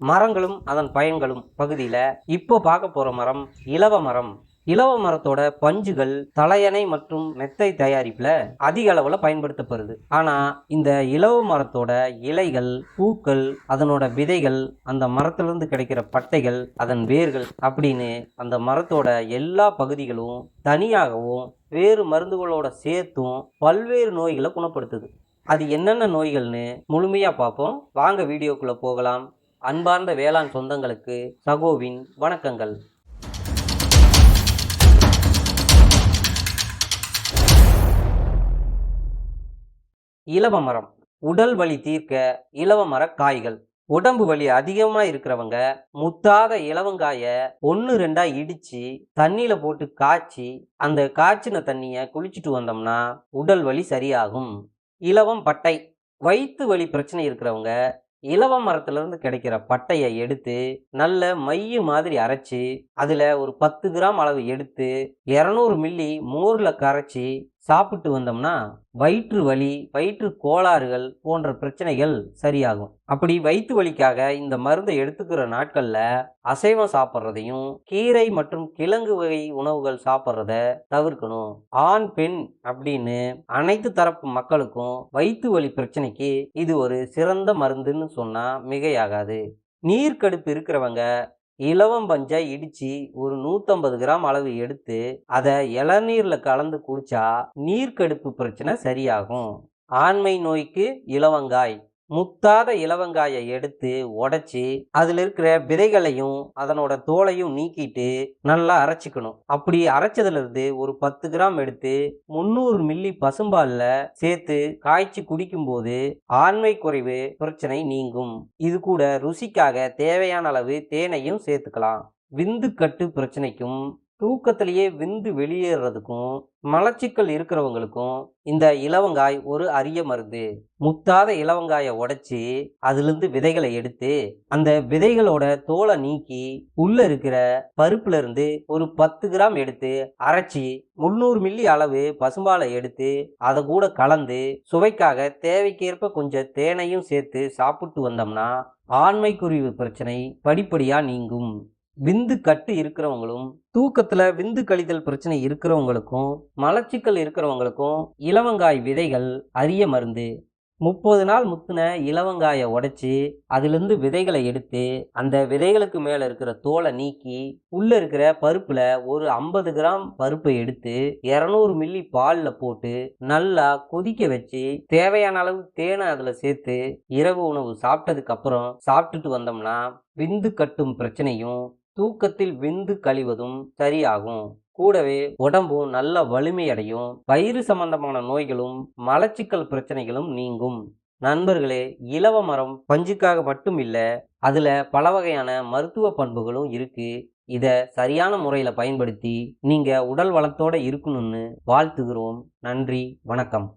மரங்களும் அதன் பயன்களும் பகுதியில் இப்போ பார்க்க போகிற மரம் இலவ மரம். இலவ மரத்தோட பஞ்சுகள் தலையணை மற்றும் மெத்தை தயாரிப்பில் அதிக அளவில் பயன்படுத்தப்படுது. ஆனால் இந்த இலவ மரத்தோட இலைகள், பூக்கள், அதனோட விதைகள், அந்த மரத்திலிருந்து கிடைக்கிற பட்டைகள், அதன் வேர்கள் அப்படின்னு அந்த மரத்தோட எல்லா பகுதிகளும் தனியாகவும் வேறு மருந்துகளோட சேர்த்தும் பல்வேறு நோய்களை குணப்படுத்துது. அது என்னென்ன நோய்கள்னு முழுமையாக பார்ப்போம். வாங்க வீடியோக்குள்ளே போகலாம். அன்பார்ந்த வேளாண் சொந்தங்களுக்கு சகோவின் வணக்கங்கள். இலவ மரம். உடல் வலி தீர்க்க இலவ மர காய்கள். உடம்பு வலி அதிகமாக இருக்கிறவங்க முத்தாத இலவங்காய 1-2 இடித்து தண்ணியில் போட்டு காய்ச்சி அந்த காய்ச்சின தண்ணியை குளிச்சுட்டு வந்தோம்னா உடல் வலி சரியாகும். இலவம் பட்டை. வயிற்று வலி பிரச்சனை இருக்கிறவங்க இலவ மரத்திலிருந்து கிடைக்கிற பட்டையை எடுத்து நல்ல மைய மாதிரி அரைச்சி அதில் ஒரு 10 கிராம் அளவு எடுத்து 200 மில்லி மோரில் கரைச்சி சாப்பிட்டு வந்தோம்னா வயிற்று வலி, வயிற்று கோளாறுகள் போன்ற பிரச்சனைகள் சரியாகும். அப்படி வயிற்று வலிக்காக இந்த மருந்தை எடுத்துக்கிற நாட்களில் அசைவம் சாப்பிட்றதையும் கீரை மற்றும் கிழங்கு வகை உணவுகள் சாப்பிட்றத தவிர்க்கணும். ஆண், பெண் அப்படின்னு அனைத்து தரப்பு மக்களுக்கும் வயிற்று வலி பிரச்சனைக்கு இது ஒரு சிறந்த மருந்துன்னு சொன்னா மிகையாகாது. நீர்க்கடுப்பு இருக்கிறவங்க இலவம் பஞ்சை இடித்து ஒரு 150 கிராம் அளவு எடுத்து அதை இளநீரில் கலந்து குடிச்சா நீர்க்கடுப்பு பிரச்சனை சரியாகும். ஆண்மை நோய்க்கு இலவங்காய். முத்தாத இலவங்காயை எடுத்து உடைச்சி அதில் இருக்கிற விதைகளையும் அதனோட தோலையும் நீக்கிட்டு நல்லா அரைச்சிக்கணும். அப்படி அரைச்சதுலேருந்து ஒரு 10 கிராம் எடுத்து 300 மில்லி பசும்பாலில் சேர்த்து காய்ச்சி குடிக்கும்போது ஆண்மை குறைவு பிரச்சனை நீங்கும். இது கூட ருசிக்காக தேவையான அளவு தேனையும் சேர்த்துக்கலாம். விந்துக்கட்டு பிரச்சனைக்கும் தூக்கத்திலேயே விந்து வெளியேறதுக்கும் மலச்சிக்கல் இருக்கிறவங்களுக்கும் இந்த இலவங்காய் ஒரு அரிய மருந்து. முத்தாத இலவங்காயை உடைச்சி அதிலிருந்து விதைகளை எடுத்து அந்த விதைகளோட தோலை நீக்கி உள்ள இருக்கிற பருப்புல இருந்து ஒரு 10 கிராம் எடுத்து அரைச்சி 300 மில்லி அளவு பசும்பாலை எடுத்து அதை கூட கலந்து சுவைக்காக தேவைக்கேற்ப கொஞ்சம் தேனையும் சேர்த்து சாப்பிட்டு வந்தோம்னா ஆண்மை குறைவு பிரச்சனை படிப்படியா நீங்கும். விந்து கட்டு இருக்கிறவங்களும் தூக்கத்துல விந்து கழிதல் பிரச்சனை இருக்கிறவங்களுக்கும் மலச்சிக்கல் இருக்கிறவங்களுக்கும் இலவங்காய் விதைகள் அரிய மருந்து. 30 நாள் முத்தின இலவங்காயை உடைச்சி அதிலிருந்து விதைகளை எடுத்து அந்த விதைகளுக்கு மேல இருக்கிற தோலை நீக்கி உள்ள இருக்கிற பருப்புல ஒரு 50 கிராம் பருப்பை எடுத்து 200 மில்லி பாலில் போட்டு நல்லா கொதிக்க வச்சு தேவையான அளவு தேனை அதுல சேர்த்து இரவு உணவு சாப்பிட்டதுக்கு அப்புறம் சாப்பிட்டுட்டு வந்தோம்னா விந்து கட்டும் பிரச்சனையும் தூக்கத்தில் விந்து கழிவதும் சரியாகும். கூடவே உடம்பும் நல்ல வலிமையடையும். வயிறு சம்பந்தமான நோய்களும் மலச்சிக்கல் பிரச்சனைகளும் நீங்கும். நண்பர்களே, இலவ மரம் பஞ்சுக்காக மட்டும் இல்லை, அதில் பல வகையான மருத்துவ பண்புகளும் இருக்கு. இதை சரியான முறையில் பயன்படுத்தி நீங்கள் உடல் வளத்தோடு இருக்கணும்னு வாழ்த்துகிறோம். நன்றி, வணக்கம்.